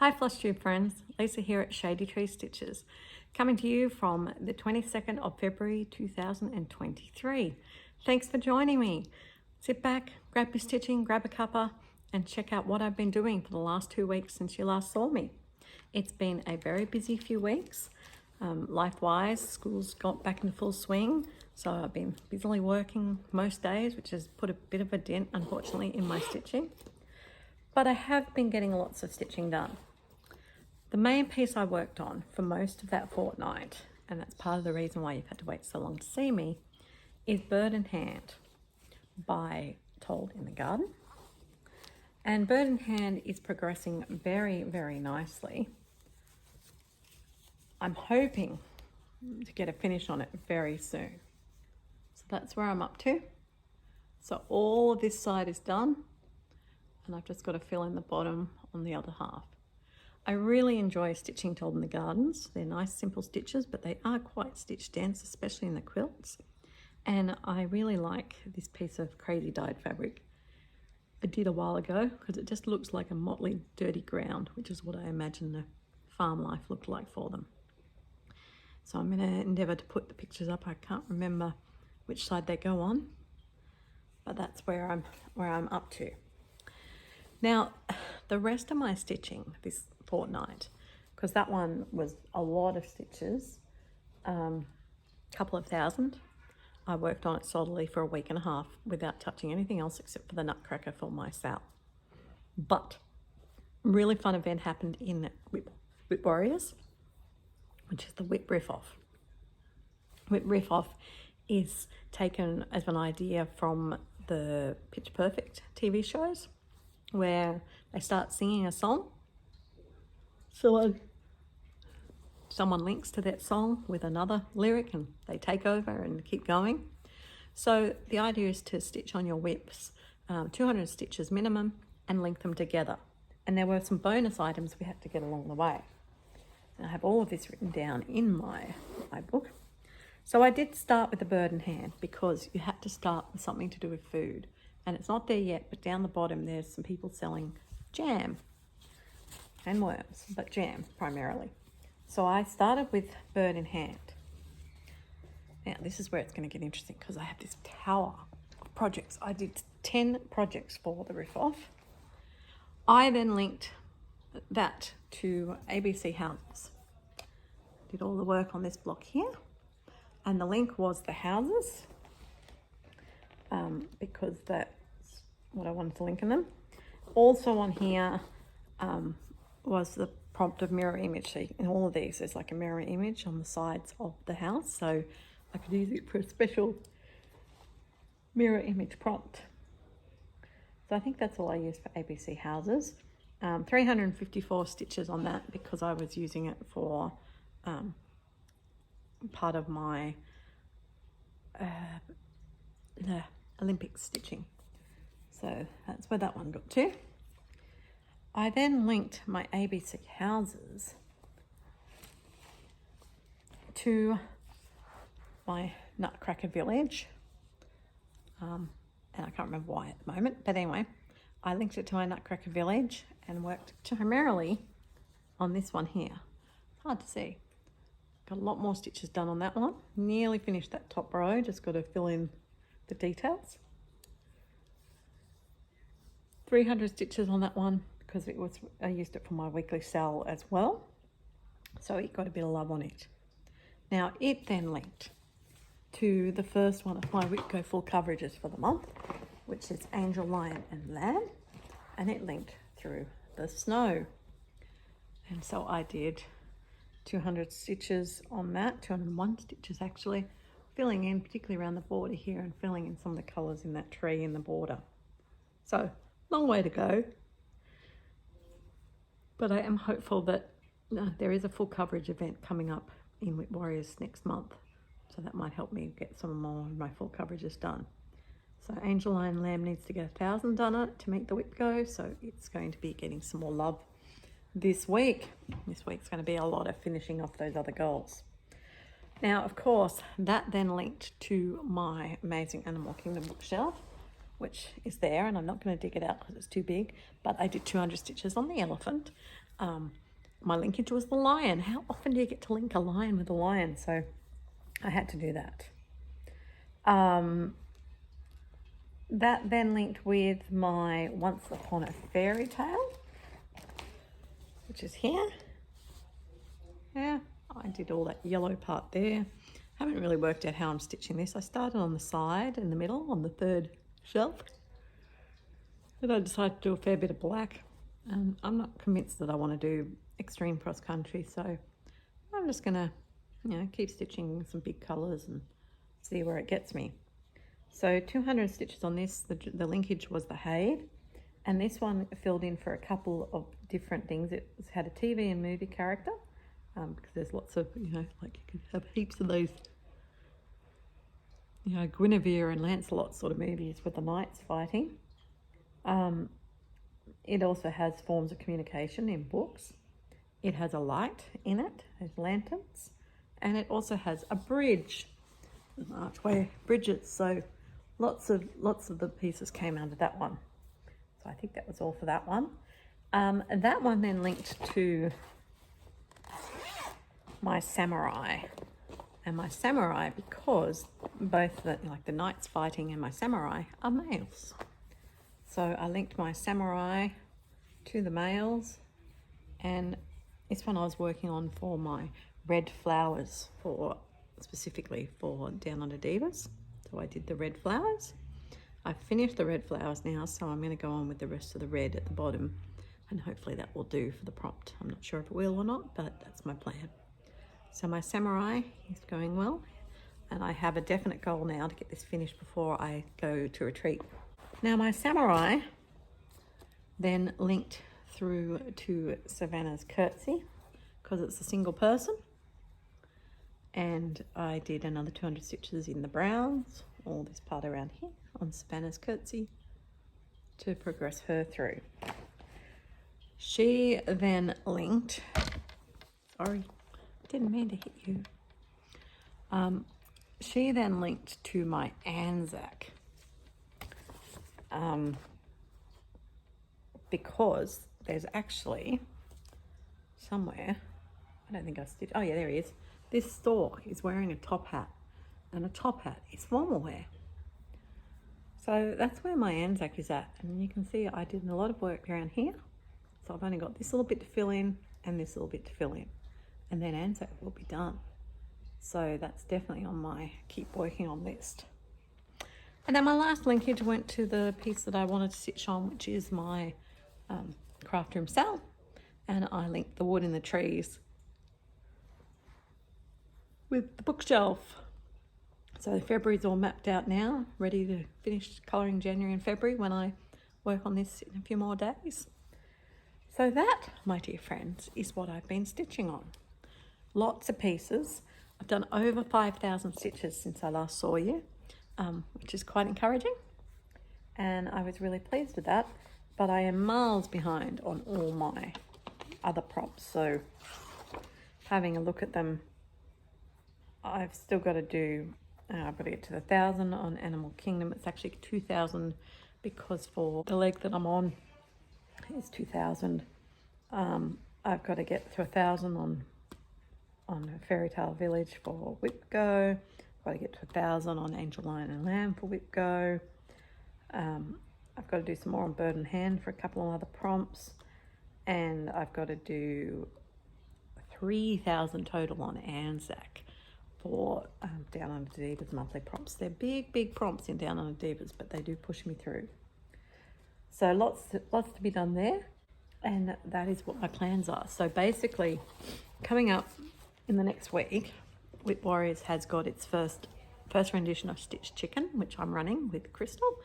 Hi Flosstube friends, Lisa here at Shady Tree Stitches, coming to you from the 22nd of February 2023. Thanks for joining me. Sit back, grab your stitching, grab a cuppa and check out what I've been doing for the last 2 weeks since you last saw me. It's been a very busy few weeks. Life-wise, school's got back into full swing, so I've been busily working most days, which has put a bit of a dent, unfortunately, in my stitching. But I have been getting lots of stitching done. The main piece I worked on for most of that fortnight, and that's part of the reason why you've had to wait so long to see me, is Bird in Hand by Told in the Garden. And Bird in Hand is progressing very, very nicely. I'm hoping to get a finish on it very soon. So that's where I'm up to. So all of this side is done, and I've just got to fill in the bottom on the other half. I really enjoy stitching Told in the Gardens. They're nice simple stitches, but they are quite stitch dense, especially in the quilts. And I really like this piece of crazy dyed fabric. I did a while ago because it just looks like a motley dirty ground, which is what I imagine the farm life looked like for them. So I'm going to endeavour to put the pictures up. I can't remember which side they go on, but that's where I'm up to. Now, the rest of my stitching this fortnight, because that one was a lot of stitches, couple of thousand. I worked on it solidly for a week and a half without touching anything else except for the nutcracker for my sal. But really fun event happened in Whip Warriors, which is the Whip Riff Off. Whip Riff Off is taken as an idea from the Pitch Perfect TV shows, where they start singing a song. So someone links to that song with another lyric and they take over and keep going. So the idea is to stitch on your whips, 200 stitches minimum, and link them together. And there were some bonus items we had to get along the way. And I have all of this written down in my book. So I did start with the Bird in Hand because you had to start with something to do with food. And it's not there yet, but down the bottom there's some people selling jam and worms, but jam primarily. So I started with Bird in Hand. Now this is where it's going to get interesting because I have this tower of projects. I did 10 projects for the Riff Off. I then linked that to ABC Houses. Did all the work on this block here, and the link was the houses. Because that's what I wanted to link in them. Also on here was the prompt of mirror image. So in all of these, there's like a mirror image on the sides of the house. So I could use it for a special mirror image prompt. So I think that's all I used for ABC Houses. 354 stitches on that because I was using it for part of my Olympics stitching. So that's where that one got to. I then linked my ABC Houses to my Nutcracker Village. And I can't remember why at the moment, but anyway, I linked it to my Nutcracker Village and worked primarily on this one here. It's hard to see. Got a lot more stitches done on that one. Nearly finished that top row, just got to fill in the details. 300 stitches on that one because I used it for my weekly sale as well, so it got a bit of love on it. Now it then linked to the first one of my Whitco full coverages for the month, which is Angel, Lion and Lamb, and it linked through the snow. And so I did 200 stitches on that, 201 stitches actually, filling in particularly around the border here and filling in some of the colours in that tree in the border. So long way to go, but I am hopeful that there is a full coverage event coming up in Whip Warriors next month, so that might help me get some more of my full coverages done. So Angel, Lion, Lamb needs to get 1,000 done on it to make the whip go, so it's going to be getting some more love this week. This week's going to be a lot of finishing off those other goals. Now, of course, that then linked to my Amazing Animal Kingdom bookshelf, which is there, and I'm not going to dig it out because it's too big, but I did 200 stitches on the elephant, My linkage was the lion. How often do you get to link a lion with a lion? So I had to do that. That then linked with my Once Upon a Fairy Tale, which is here. Yeah, I did all that yellow part there. Haven't really worked out how I'm stitching this. I started on the side in the middle on the third shelf. And I decided to do a fair bit of black. And I'm not convinced that I want to do extreme cross country, so I'm just gonna, keep stitching some big colours and see where it gets me. So 200 stitches on this. The linkage was the Haid, and this one filled in for a couple of different things. It had a TV and movie character, because there's lots of, like you could have heaps of those, Guinevere and Lancelot sort of movies with the knights fighting. It also has forms of communication in books. It has a light in it, there's lanterns, and it also has a bridge, an archway, bridges. So lots of the pieces came out of that one. So I think that was all for that one. And that one then linked to my samurai. And my samurai, because both the knights fighting and my samurai are males. So I linked my samurai to the males, and this one I was working on for my red flowers, specifically for Down Under Divas. So I did the red flowers. I've finished the red flowers now, so I'm going to go on with the rest of the red at the bottom, and hopefully that will do for the prompt. I'm not sure if it will or not, but that's my plan. So my samurai is going well, and I have a definite goal now to get this finished before I go to retreat. Now my samurai then linked through to Savannah's curtsy, because it's a single person, and I did another 200 stitches in the browns, all this part around here on Savannah's curtsy, to progress her through. She then linked, sorry, didn't mean to hit you. She then linked to my Anzac, because there's actually somewhere, I don't think I stitched, oh yeah, there he is. This stork is wearing a top hat, and a top hat is formal wear. So that's where my Anzac is at, and you can see I did a lot of work around here. So I've only got this little bit to fill in and this little bit to fill in, and then Anzac will be done. So that's definitely on my keep working on list. And then my last linkage went to the piece that I wanted to stitch on, which is my craft room cell, and I linked the wood in the trees with the bookshelf. So February's all mapped out now, ready to finish colouring January and February when I work on this in a few more days. So that, my dear friends, is what I've been stitching on. Lots of pieces. I've done over 5,000 stitches since I last saw you, which is quite encouraging, and I was really pleased with that. But I am miles behind on all my other props, so having a look at them, I've still got to do, I've got to get to the 1,000 on Animal Kingdom. It's actually 2,000 because for the leg that I'm on, it's 2,000. I've got to get to 1,000 on Fairy Tale Village for Whip Go. I've got to get to 1,000 on Angel, Lion and Lamb for Whip Go. I've got to do some more on Bird in Hand for a couple of other prompts, and I've got to do 3,000 total on Anzac for Down Under Divas monthly prompts. They're big prompts in Down Under Divas, but they do push me through. So lots to be done there, and that is what my plans are. So basically, coming up in the next week, Whip Warriors has got its first rendition of Stitched Chicken, which I'm running with Crystal.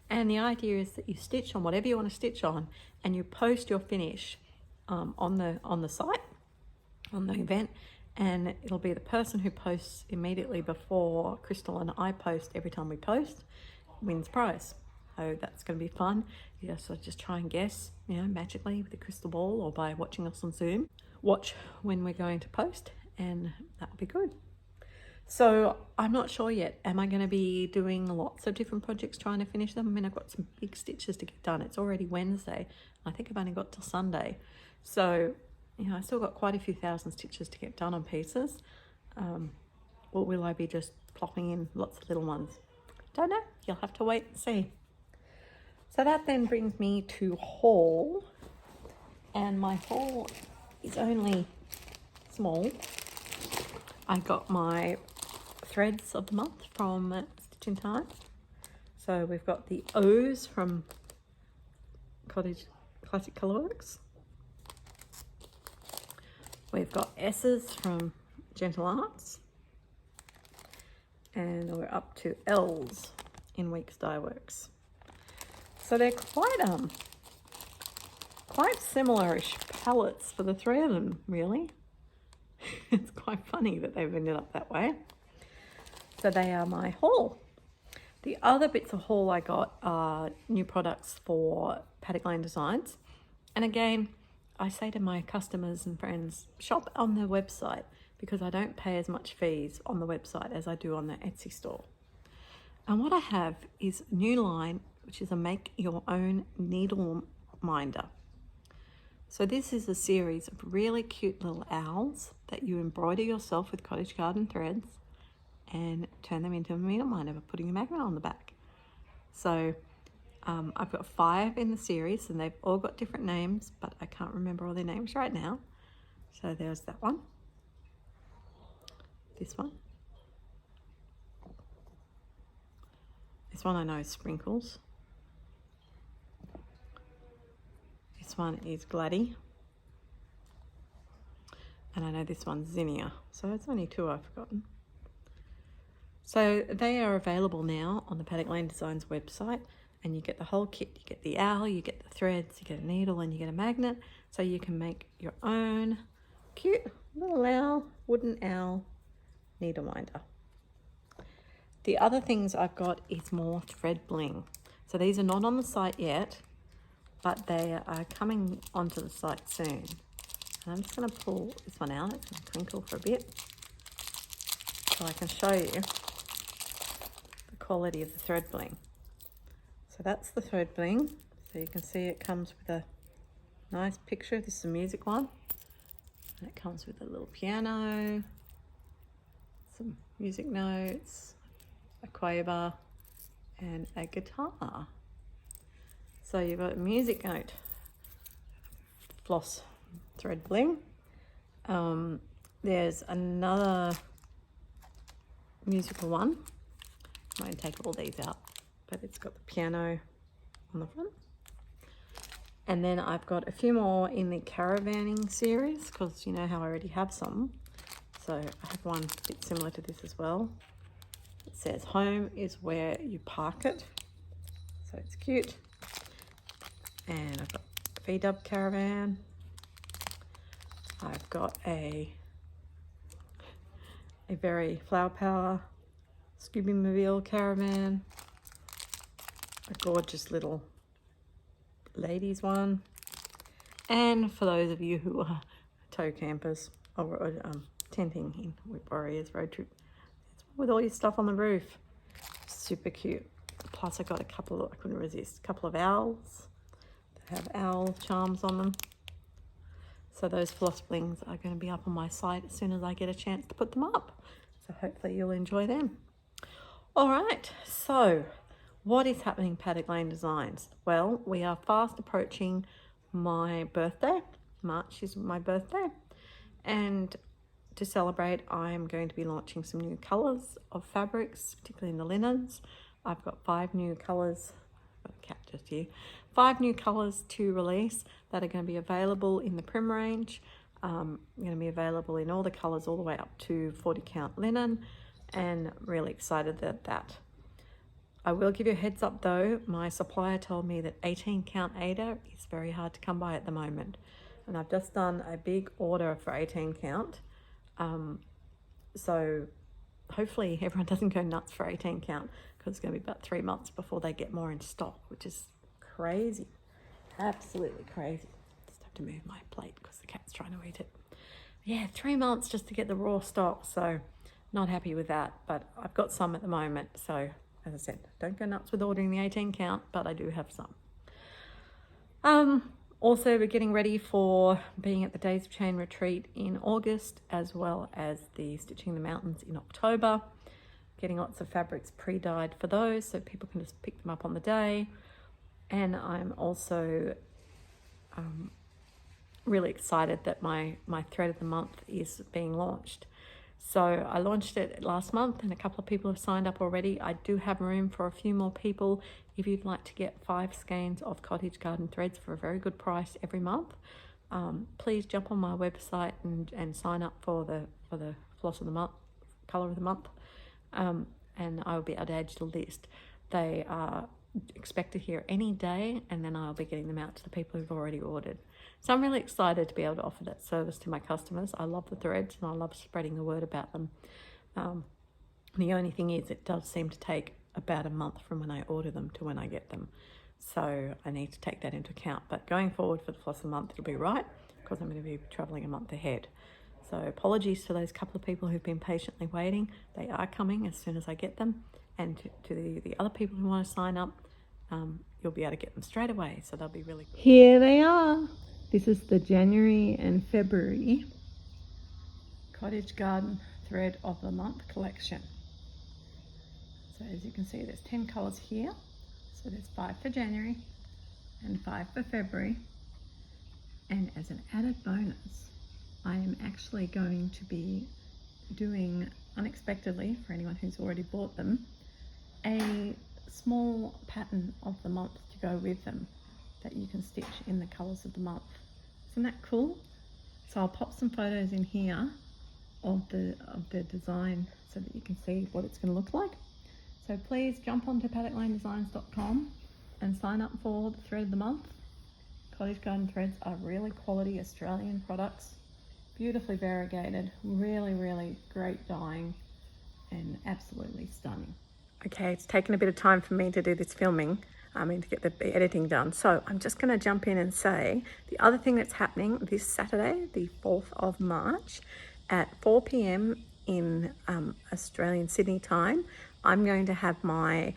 And the idea is that you stitch on whatever you want to stitch on, and you post your finish on the site, on the event, and it'll be the person who posts immediately before Crystal and I post. Every time we post, wins prize. So that's going to be fun. Yeah, so just try and guess, magically with a crystal ball or by watching us on Zoom. Watch when we're going to post, and that'll be good. So I'm not sure yet. Am I going to be doing lots of different projects trying to finish them? I mean, I've got some big stitches to get done. It's already Wednesday. I think I've only got till Sunday. So, you know, I still got quite a few thousand stitches to get done on pieces. Or will I be just plopping in lots of little ones? Don't know. You'll have to wait and see. So that then brings me to haul. And my haul is only small. I got my threads of the month from Stitch in Time. So we've got the O's from Cottage Classic Colourworks. We've got S's from Gentle Arts. And we're up to L's in Weeks Dye Works. So they're quite similar-ish palettes for the three of them, really. It's quite funny that they've ended up that way. So they are my haul. The other bits of haul I got are new products for PaddockLaneDesigns. And again, I say to my customers and friends, shop on their website, because I don't pay as much fees on the website as I do on the Etsy store. And what I have is a new line, which is a make your own needle minder. So this is a series of really cute little owls that you embroider yourself with cottage garden threads and turn them into a needle minder by putting a magnet on the back. So I've got 5 in the series and they've all got different names, but I can't remember all their names right now. So there's that one. This one. This one I know is Sprinkles. This one is Gladdy. And I know this one's Zinnia. So it's only 2 I've forgotten. So they are available now on the PaddockLaneDesigns website, and you get the whole kit. You get the owl, you get the threads, you get a needle, and you get a magnet. So you can make your own cute little owl, wooden owl needle minder. The other things I've got is more thread bling. So these are not on the site yet, but they are coming onto the site soon. And I'm just going to pull this one out. It's going to twinkle for a bit so I can show you the quality of the thread bling. So that's the thread bling. So you can see it comes with a nice picture. This is a music one. And it comes with a little piano, some music notes, a quaver, and a guitar. So you've got a music note, floss thread bling. There's another musical one. I won't take all these out, but it's got the piano on the front. And then I've got a few more in the caravanning series, because you know how I already have some. So I have one a bit similar to this as well. It says home is where you park it. So it's cute. And I've got a VW caravan. I've got a very flower power Scooby Mobile caravan. A gorgeous little ladies one. And for those of you who are tow campers or tenting in Whip Warriors road trip, with all your stuff on the roof. Super cute. Plus I got a couple of, I couldn't resist, a couple of owls that have owl charms on them. So those floss blings are going to be up on my site as soon as I get a chance to put them up. So hopefully you'll enjoy them. All right, so what is happening PaddockLaneDesigns? Well, we are fast approaching my birthday. March is my birthday. And to celebrate, I'm going to be launching some new colours of fabrics, particularly in the linens. I've got 5 new colours, I've got a cat just here, 5 new colours to release that are going to be available in the Prim range. Going to be available in all the colours all the way up to 40 count linen, and really excited at that. I will give you a heads up though, my supplier told me that 18 count Ada is very hard to come by at the moment. And I've just done a big order for 18 count. So hopefully everyone doesn't go nuts for 18 count, because it's going to be about 3 months before they get more in stock, which is crazy. Absolutely crazy. Just have to move my plate because the cat's trying to eat it. Yeah, 3 months just to get the raw stock. So not happy with that, but I've got some at the moment. So as I said, don't go nuts with ordering the 18 count, but I do have some. Also, we're getting ready for being at the Days of Chain retreat in August, as well as the Stitching the Mountains in October. Getting lots of fabrics pre-dyed for those so people can just pick them up on the day. And I'm also really excited that my thread of the month is being launched. So I launched it last month and a couple of people have signed up already. I do have room for a few more people. If you'd like to get 5 skeins of cottage garden threads for a very good price every month, please jump on my website and sign up for the floss of the month, color of the month, and I will be able to add you to the list. They are expected here any day, and then I'll be getting them out to the people who've already ordered. So I'm really excited to be able to offer that service to my customers. I love the threads and I love spreading the word about them. The only thing is it does seem to take about a month from when I order them to when I get them. So I need to take that into account. But going forward for the floss of the month, it'll be right because I'm going to be traveling a month ahead. So apologies to those couple of people who've been patiently waiting. They are coming as soon as I get them. And to the other people who want to sign up, you'll be able to get them straight away. So they'll be really good. Here they are. This is the January and February Cottage Garden Thread of the Month collection. So as you can see, there's 10 colours here. So there's 5 for January and 5 for February. And as an added bonus, I am actually going to be doing, unexpectedly for anyone who's already bought them, a small pattern of the month to go with them that you can stitch in the colours of the month. Isn't that cool? So I'll pop some photos in here of the design so that you can see what it's going to look like. So please jump onto PaddockLaneDesigns.com and sign up for the thread of the month. Cottage garden threads are really quality Australian products, beautifully variegated, really great dyeing, and absolutely stunning. Okay, it's taken a bit of time for me to do this filming, to get the editing done. So I'm just going to jump in and say the other thing that's happening this Saturday, the 4th of March, at 4 p.m. in Australian Sydney time, I'm going to have my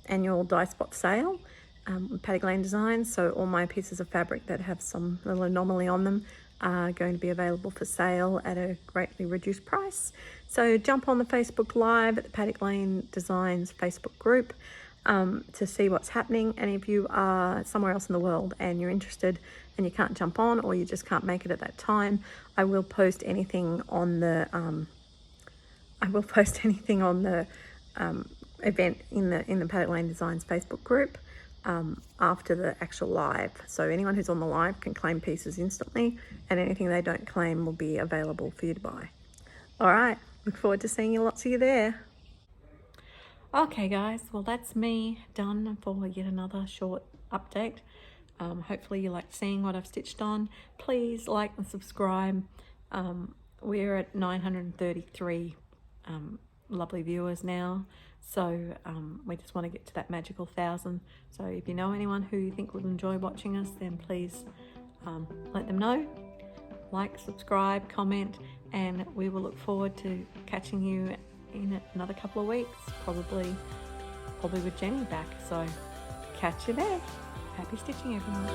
annual dye spot sale with PaddockLaneDesigns. So all my pieces of fabric that have some little anomaly on them are going to be available for sale at a greatly reduced price. So jump on the Facebook Live at the PaddockLaneDesigns Facebook group to see what's happening. And if you are somewhere else in the world and you're interested and you can't jump on, or you just can't make it at that time, I will post anything on the event in the PaddockLaneDesigns Facebook group after the actual live. So anyone who's on the live can claim pieces instantly, and anything they don't claim will be available for you to buy. All right, look forward to seeing lots of you there. Okay guys, well that's me done for yet another short update. Hopefully you liked seeing what I've stitched on. Please like and subscribe. We're at 933 lovely viewers now, so we just want to get to that magical 1,000. So if you know anyone who you think would enjoy watching us, then please let them know. Like, subscribe, comment, and we will look forward to catching you in another couple of weeks, probably with Jenny back. So catch you there. Happy stitching, everyone.